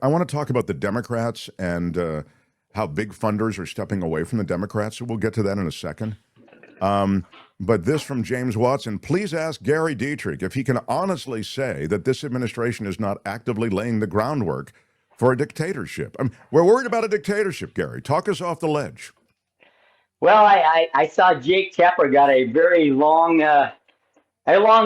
I want to talk about the Democrats and how big funders are stepping away from the Democrats. So we'll get to that in a second. Um, but this from James Watson. Please ask Gary Dietrich if he can honestly say that this administration is not actively laying the groundwork for a dictatorship. We're worried about a dictatorship, Gary. Talk us off the ledge. Well, I saw Jake Tapper got a long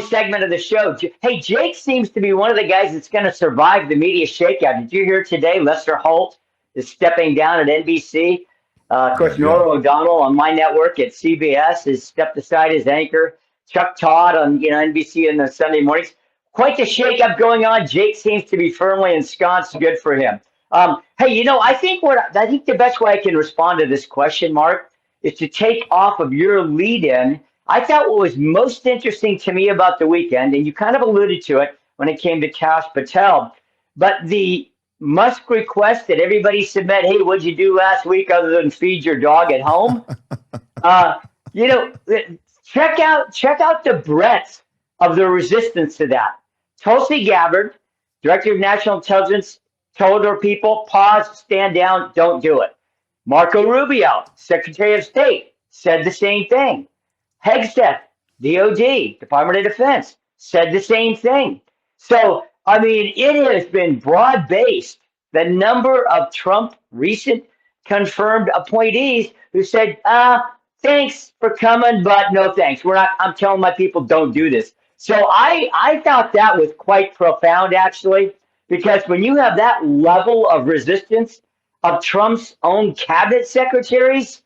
segment of the show. Hey, Jake seems to be one of the guys that's going to survive the media shakeout. Did you hear today Lester Holt is stepping down at NBC? Of Yeah, course, yeah. Norah O'Donnell on my network at CBS has stepped aside as anchor. Chuck Todd on NBC in the Sunday mornings. Quite the shakeup going on. Jake seems to be firmly ensconced. Good for him. Hey, I think the best way I can respond to this question, Mark, is to take off of your lead-in. I thought what was most interesting to me about the weekend, and you kind of alluded to it when it came to Kash Patel, but the Musk request that everybody submit, hey, what'd you do last week other than feed your dog at home? Uh, you know, check out the breadth of the resistance to that. Tulsi Gabbard, Director of National Intelligence, told her people, pause, stand down, don't do it. Marco Rubio, Secretary of State, said the same thing. Hegseth, DOD, Department of Defense, said the same thing. So, I mean, it has been broad based. The number of Trump recent confirmed appointees who said, thanks for coming, but no thanks. I'm telling my people, don't do this. So I thought that was quite profound, actually, because when you have that level of resistance of Trump's own cabinet secretaries,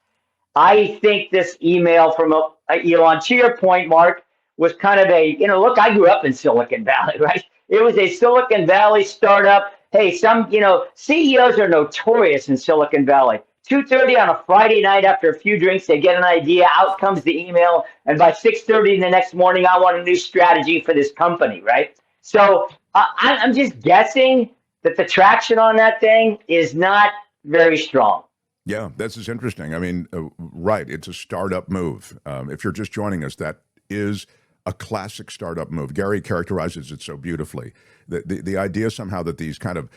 I think this email from Elon, to your point, Mark, was kind of look, I grew up in Silicon Valley, right? It was a Silicon Valley startup. Hey, CEOs are notorious in Silicon Valley. 2:30 on a Friday night after a few drinks, they get an idea, out comes the email, and by 6:30 the next morning, I want a new strategy for this company, right? So I'm just guessing that the traction on that thing is not very strong. Yeah, this is interesting. I mean, right, it's a startup move. If you're just joining us, that is a classic startup move. Gary characterizes it so beautifully. The idea somehow that these kind of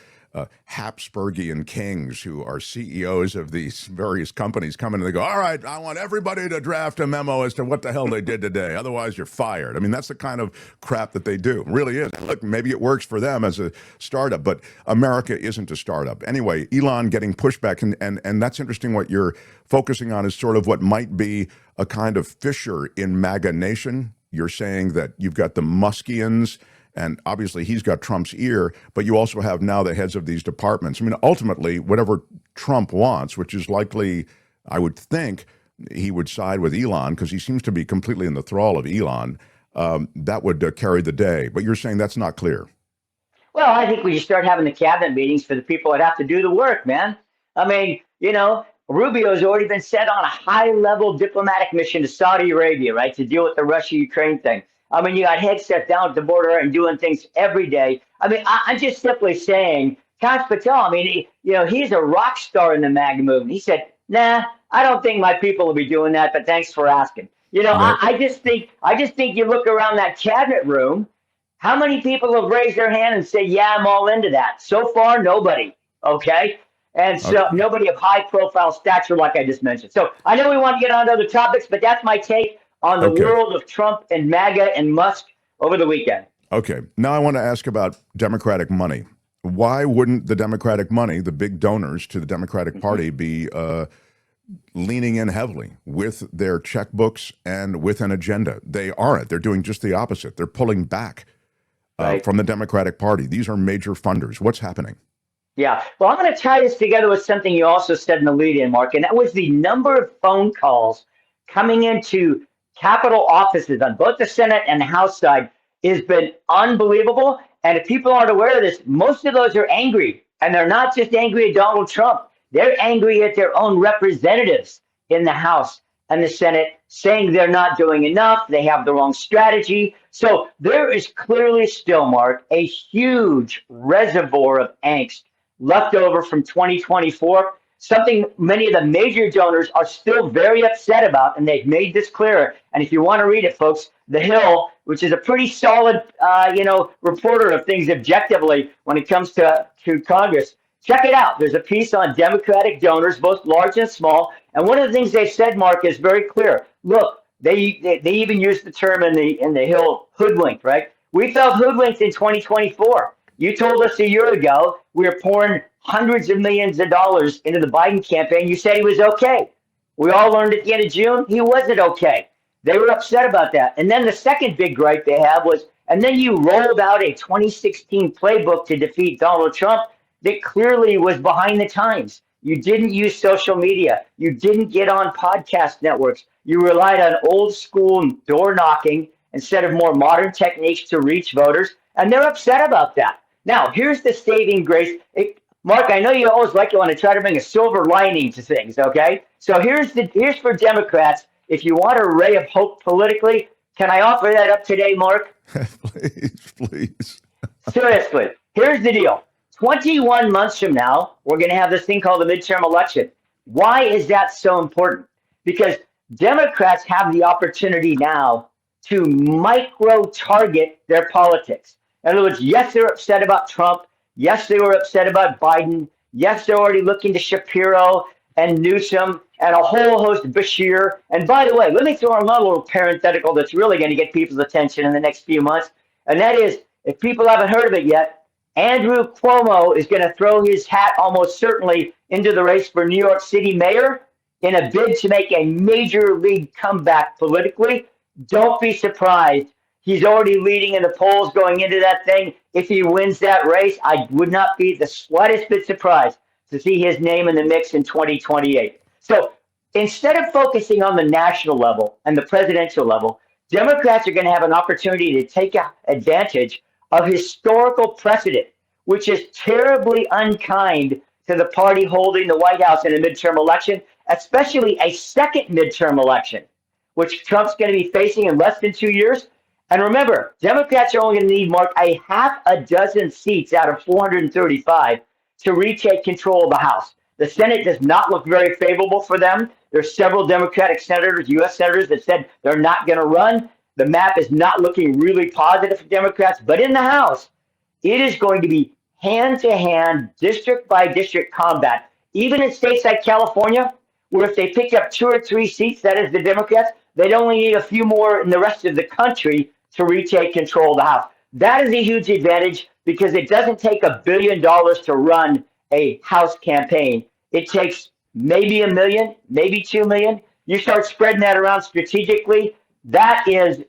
Habsburgian kings who are CEOs of these various companies come in and they go, all right, I want everybody to draft a memo as to what the hell they did today. Otherwise, you're fired. I mean, that's the kind of crap that they do. It really is. Look, maybe it works for them as a startup, but America isn't a startup. Anyway, Elon getting pushback, and that's interesting. What you're focusing on is sort of what might be a kind of fissure in MAGA nation. You're saying that you've got the Muskians, and obviously he's got Trump's ear, but you also have now the heads of these departments. I mean, ultimately, whatever Trump wants, which is likely, I would think, he would side with Elon because he seems to be completely in the thrall of Elon. That would carry the day. But you're saying that's not clear. Well, I think we should start having the cabinet meetings for the people that have to do the work, man. I mean, Rubio's already been sent on a high-level diplomatic mission to Saudi Arabia, right, to deal with the Russia-Ukraine thing. I mean, you got Hegseth down at the border and doing things every day. I mean, I'm just simply saying, Kash Patel, I mean, he's a rock star in the MAGA movement. He said, nah, I don't think my people will be doing that, but thanks for asking. Yep. I just think you look around that cabinet room, how many people have raised their hand and say, yeah, I'm all into that? So far, nobody. Okay. And Okay. so nobody of high profile stature, like I just mentioned. So I know we want to get on to other topics, but that's my take on the Okay. world of Trump and MAGA and Musk over the weekend. Okay. Now I want to ask about Democratic money. Why wouldn't the Democratic money, the big donors to the Democratic Party, be leaning in heavily with their checkbooks and with an agenda? They aren't. They're doing just the opposite. They're pulling back Right. from the Democratic Party. These are major funders. What's happening? Yeah. Well, I'm going to tie this together with something you also said in the lead in, Mark, and that was the number of phone calls coming into Capitol offices on both the Senate and the House side has been unbelievable. And if people aren't aware of this, most of those are angry. And they're not just angry at Donald Trump, they're angry at their own representatives in the House and the Senate, saying they're not doing enough, they have the wrong strategy. So there is clearly still, Mark, a huge reservoir of angst left over from 2024, something many of the major donors are still very upset about, and they've made this clear. And if you want to read it, folks, The Hill which is a pretty solid, reporter of things objectively when it comes to Congress. Check it out. There's a piece on Democratic donors, both large and small. And one of the things they've said, Mark, is very clear. Look, they even used the term in the Hill, hoodwinked, right? We felt hoodwinked in 2024. You told us a year ago we were pouring hundreds of millions of dollars into the Biden campaign. You said he was okay. We all learned at the end of June he wasn't okay. They were upset about that. And then the second big gripe they have was, and then you rolled out a 2016 playbook to defeat Donald Trump that clearly was behind the times. You didn't use social media. You didn't get on podcast networks. You relied on old school door knocking instead of more modern techniques to reach voters. And they're upset about that. Now, here's the saving grace. Mark, I know you always like to want to try to bring a silver lining to things, okay? So here's for Democrats. If you want a ray of hope politically, can I offer that up today, Mark? Please. Seriously, here's the deal. 21 months from now, we're going to have this thing called the midterm election. Why is that so important? Because Democrats have the opportunity now to micro-target their politics. In other words, yes, they're upset about Trump. Yes, they were upset about Biden. Yes, they're already looking to Shapiro and Newsom and a whole host of Bashir. And by the way, let me throw another little parenthetical that's really going to get people's attention in the next few months. And that is, if people haven't heard of it yet, Andrew Cuomo is going to throw his hat almost certainly into the race for New York City mayor in a bid to make a major league comeback politically. Don't be surprised. He's already leading in the polls going into that thing. If he wins that race, I would not be the slightest bit surprised to see his name in the mix in 2028. So instead of focusing on the national level and the presidential level, Democrats are going to have an opportunity to take advantage of historical precedent, which is terribly unkind to the party holding the White House in a midterm election, especially a second midterm election, which Trump's going to be facing in less than 2 years. And remember, Democrats are only going to need, Mark, a half a dozen seats out of 435 to retake control of the House. The Senate does not look very favorable for them. There's several Democratic senators, U.S. senators, that said they're not going to run. The map is not looking really positive for Democrats. But in the House, it is going to be hand-to-hand, district-by-district combat. Even in states like California, where if they pick up 2 or 3 seats, that is the Democrats, they'd only need a few more in the rest of the country to retake control of the House. That is a huge advantage because it doesn't take $1 billion to run a House campaign. It takes maybe $1 million, maybe $2 million. You start spreading that around strategically. That is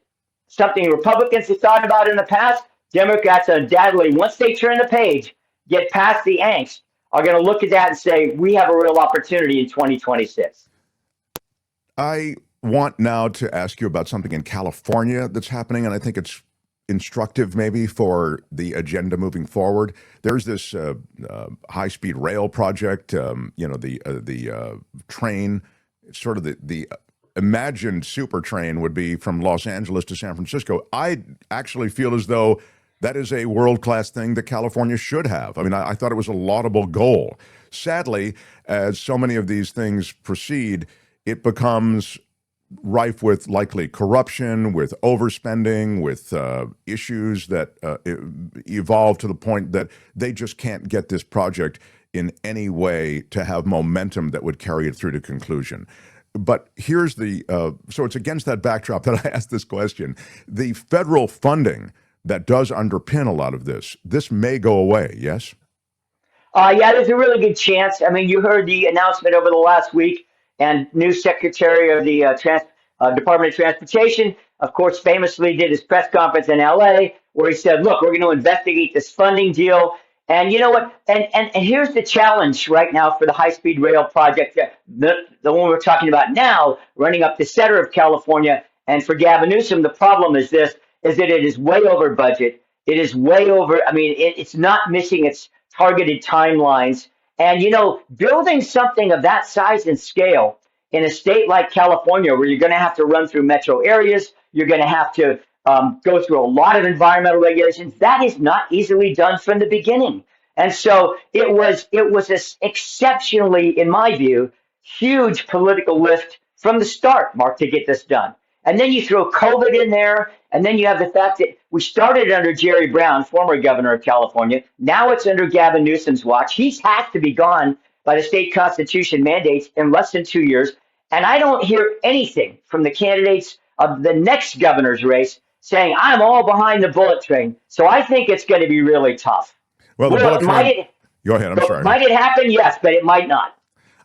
something Republicans have thought about in the past. Democrats undoubtedly, once they turn the page, get past the angst, are going to look at that and say, we have a real opportunity in 2026. I want now to ask you about something in California that's happening, and I think it's instructive maybe for the agenda moving forward. There's this high-speed rail project, the train, sort of the imagined super train would be from Los Angeles to San Francisco. I actually feel as though that is a world-class thing that California should have. I mean, I thought it was a laudable goal. Sadly, as so many of these things proceed, it becomes rife with likely corruption, with overspending, with issues that evolve to the point that they just can't get this project in any way to have momentum that would carry it through to conclusion. But here's so it's against that backdrop that I asked this question. The federal funding that does underpin a lot of this may go away, yes? Yeah, there's a really good chance. I mean, you heard the announcement over the last week, and new Secretary of the Department of Transportation, of course, famously did his press conference in L.A., where he said, look, we're going to investigate this funding deal. And you know what? And here's the challenge right now for the high-speed rail project, the one we're talking about now, running up the center of California. And for Gavin Newsom, the problem is that it is way over budget. It is way over. I mean, it's not missing its targeted timelines. And, building something of that size and scale in a state like California, where you're going to have to run through metro areas, you're going to have to go through a lot of environmental regulations. That is not easily done from the beginning. And so it was this exceptionally, in my view, huge political lift from the start, Mark, to get this done. And then you throw COVID in there. And then you have the fact that we started under Jerry Brown, former governor of California. Now it's under Gavin Newsom's watch. He's has to be gone by the state constitution mandates in less than 2 years. And I don't hear anything from the candidates of the next governor's race saying, I'm all behind the bullet train. So I think it's going to be really tough. Well, the bullet train. Go ahead. I'm sorry. Might it happen? Yes, but it might not.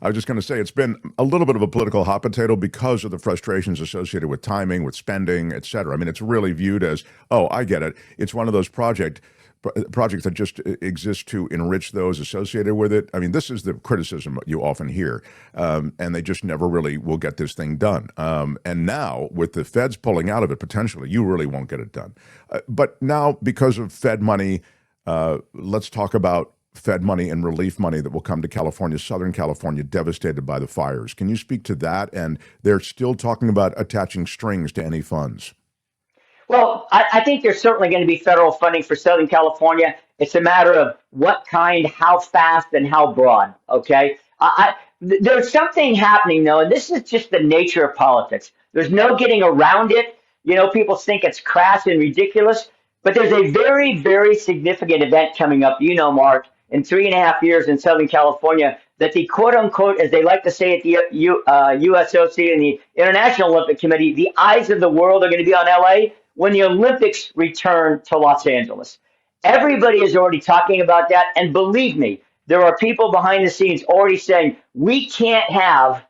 I was just going to say it's been a little bit of a political hot potato because of the frustrations associated with timing, with spending, et cetera. I mean, it's really viewed as, oh, I get it. It's one of those projects that just exist to enrich those associated with it. I mean, this is the criticism you often hear, and they just never really will get this thing done. And now, with the feds pulling out of it, potentially, you really won't get it done. But now, because of Fed money, let's talk about Fed money and relief money that will come to California, Southern California, devastated by the fires. Can you speak to that? And they're still talking about attaching strings to any funds. Well, I think there's certainly going to be federal funding for Southern California. It's a matter of what kind, how fast, and how broad. Okay. There's something happening, though, and this is just the nature of politics. There's no getting around it. You know, people think it's crass and ridiculous, but there's a very, very significant event coming up, you know, Mark, in 3.5 years in Southern California, that the quote unquote, as they like to say at the USOC and the International Olympic Committee, the eyes of the world are going to be on LA when the Olympics return to Los Angeles. Everybody is already talking about that. And believe me, there are people behind the scenes already saying, we can't have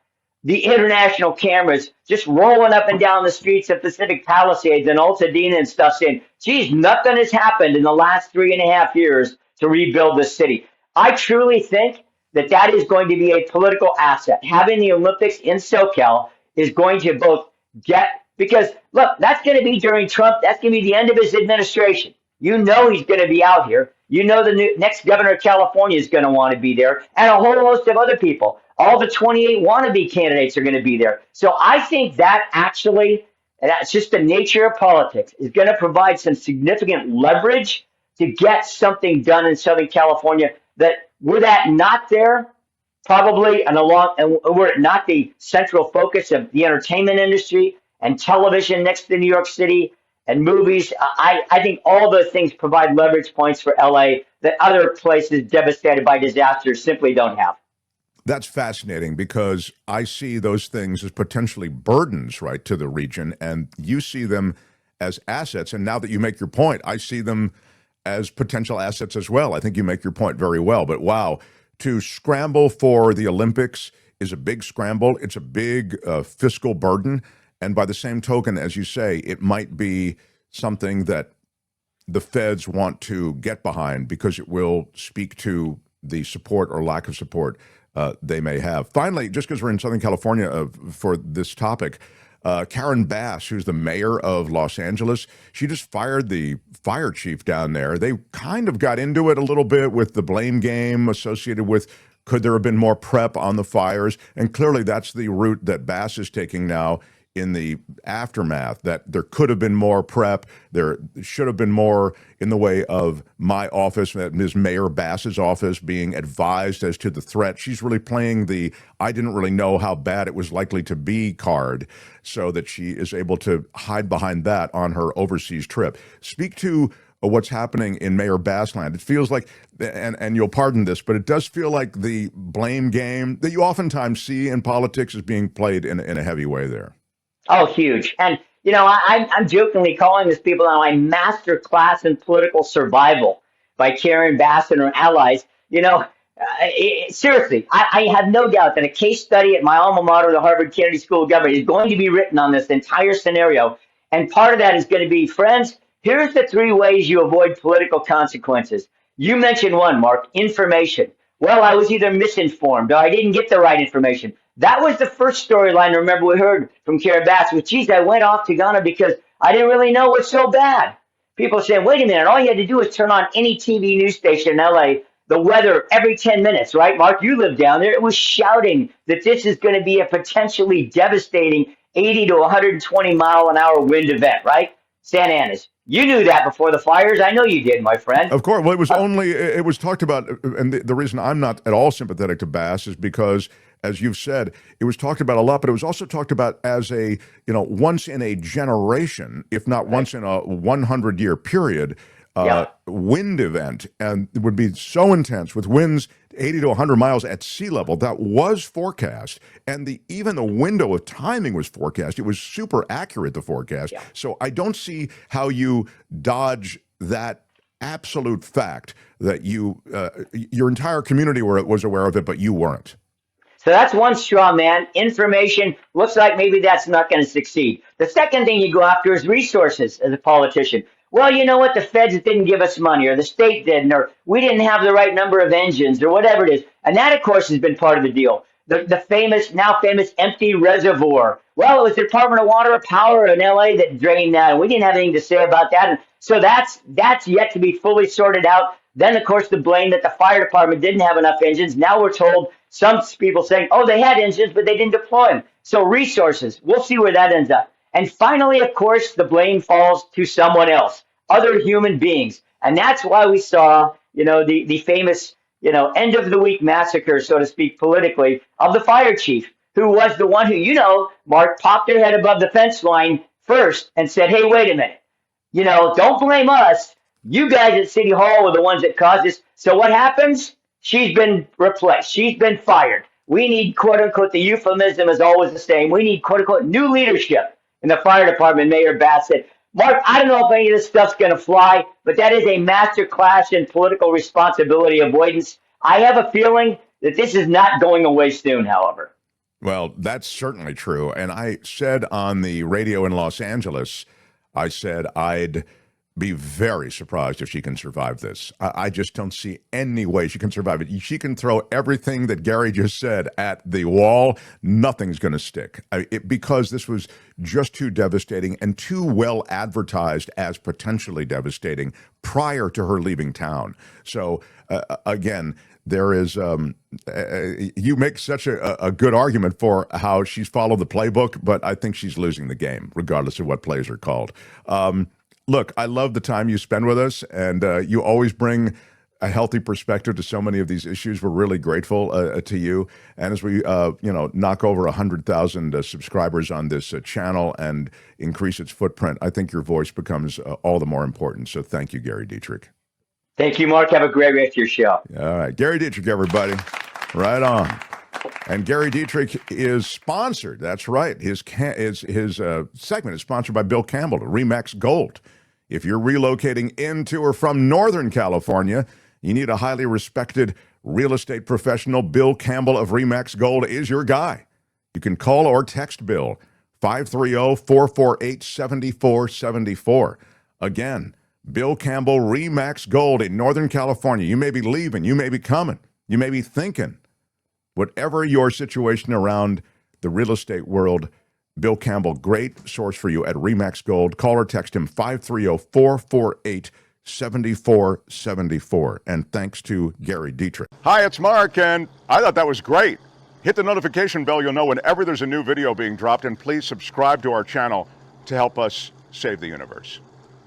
the international cameras just rolling up and down the streets of Pacific Palisades and Altadena and stuff saying, geez, nothing has happened in the last 3.5 years to rebuild the city. I truly think that that is going to be a political asset. Having the Olympics in SoCal is going to both because look, that's going to be during Trump. That's going to be the end of his administration. You know he's going to be out here. You know the next governor of California is going to want to be there, and a whole host of other people. All the 28 wannabe candidates are going to be there. So I think that actually, and that's just the nature of politics, is going to provide some significant leverage to get something done in Southern California that were that not there, probably and were it not the central focus of the entertainment industry and television next to New York City and movies, I think all those things provide leverage points for LA that other places devastated by disasters simply don't have. That's fascinating because I see those things as potentially burdens, right, to the region, and you see them as assets. And now that you make your point, I see them as potential assets as well. I think you make your point very well. But wow, to scramble for the Olympics is a big scramble. It's a big fiscal burden. And by the same token, as you say, it might be something that the feds want to get behind because it will speak to the support or lack of support they may have. Finally, just because we're in Southern California for this topic, Karen Bass, who's the mayor of Los Angeles, she just fired the fire chief down there. They kind of got into it a little bit with the blame game associated with could there have been more prep on the fires? And clearly that's the route that Bass is taking now in the aftermath, that there could have been more prep. There should have been more in the way of my office, Ms. Mayor Bass's office, being advised as to the threat. She's really playing the I didn't really know how bad it was likely to be card so that she is able to hide behind that on her overseas trip. Speak to what's happening in Mayor Bassland. It feels like, and you'll pardon this, but it does feel like the blame game that you oftentimes see in politics is being played in a heavy way there. Oh, huge. And, you know, I'm jokingly calling this people now a master class in political survival by Karen Bass and her allies. You know, seriously, I have no doubt that a case study at my alma mater, the Harvard Kennedy School of Government, is going to be written on this entire scenario. And part of that is going to be, friends, here's the 3 ways you avoid political consequences. You mentioned one, Mark, information. Well, I was either misinformed or I didn't get the right information. That was the first storyline, remember, we heard from Karen Bass, was, geez, I went off to Ghana because I didn't really know what's so bad. People saying, wait a minute, all you had to do was turn on any TV news station in LA, the weather every 10 minutes, right? Mark, you live down there. It was shouting that this is going to be a potentially devastating 80 to 120 mile an hour wind event, right? Santa Ana's. You knew that before the fires. I know you did, my friend. Of course. Well, it was talked about, and the reason I'm not at all sympathetic to Bass is because as you've said, it was talked about a lot, but it was also talked about as a, once in a generation, if not once in a 100-year period, wind event, and it would be so intense with winds 80 to 100 miles at sea level. That was forecast, and even the window of timing was forecast. It was super accurate, the forecast. Yeah. So I don't see how you dodge that absolute fact that your entire community was aware of it, but you weren't. So that's one straw man. Information looks like maybe that's not going to succeed. The second thing you go after is resources as a politician. Well, you know what? The feds didn't give us money, or the state didn't, or we didn't have the right number of engines, or whatever it is. And that, of course, has been part of the deal. The now famous empty reservoir. Well, it was the Department of Water or Power in LA that drained that, and we didn't have anything to say about that. And so that's yet to be fully sorted out. Then, of course, the blame that the fire department didn't have enough engines. Now we're told some people saying, oh, they had engines, but they didn't deploy them. So resources, we'll see where that ends up. And finally, of course, the blame falls to someone else, other human beings. And that's why we saw, the famous, end of the week massacre, so to speak, politically, of the fire chief, who was the one who, Mark, popped her head above the fence line first and said, hey, wait a minute. Don't blame us. You guys at City Hall were the ones that caused this. So what happens? She's been replaced. She's been fired. We need, quote unquote, the euphemism is always the same. We need, quote unquote, new leadership in the fire department, Mayor Bass said. Mark, I don't know if any of this stuff's going to fly, but that is a master class in political responsibility avoidance. I have a feeling that this is not going away soon, however. Well, that's certainly true. And I said on the radio in Los Angeles, I said I'd be very surprised if she can survive this. I just don't see any way she can survive it. She can throw everything that Gary just said at the wall. Nothing's going to stick because this was just too devastating and too well advertised as potentially devastating prior to her leaving town. So again, there is you make such a good argument for how she's followed the playbook, but I think she's losing the game regardless of what plays are called. Look, I love the time you spend with us, and you always bring a healthy perspective to so many of these issues. We're really grateful to you. And as we, knock over 100,000 subscribers on this channel and increase its footprint, I think your voice becomes all the more important. So thank you, Gary Dietrich. Thank you, Mark. Have a great rest of your show. All right. Gary Dietrich, everybody. Right on. And Gary Dietrich is sponsored. That's right. His segment is sponsored by Bill Campbell, Remax Gold. If you're relocating into or from Northern California, you need a highly respected real estate professional. Bill Campbell of Remax Gold is your guy. You can call or text Bill, 530-448-7474. Again, Bill Campbell, Remax Gold in Northern California. You may be leaving. You may be coming. You may be thinking. Whatever your situation around the real estate world, Bill Campbell, great source for you at Remax Gold. Call or text him 530-448-7474. And thanks to Gary Dietrich. Hi, it's Mark, and I thought that was great. Hit the notification bell. You'll know whenever there's a new video being dropped, and please subscribe to our channel to help us save the universe.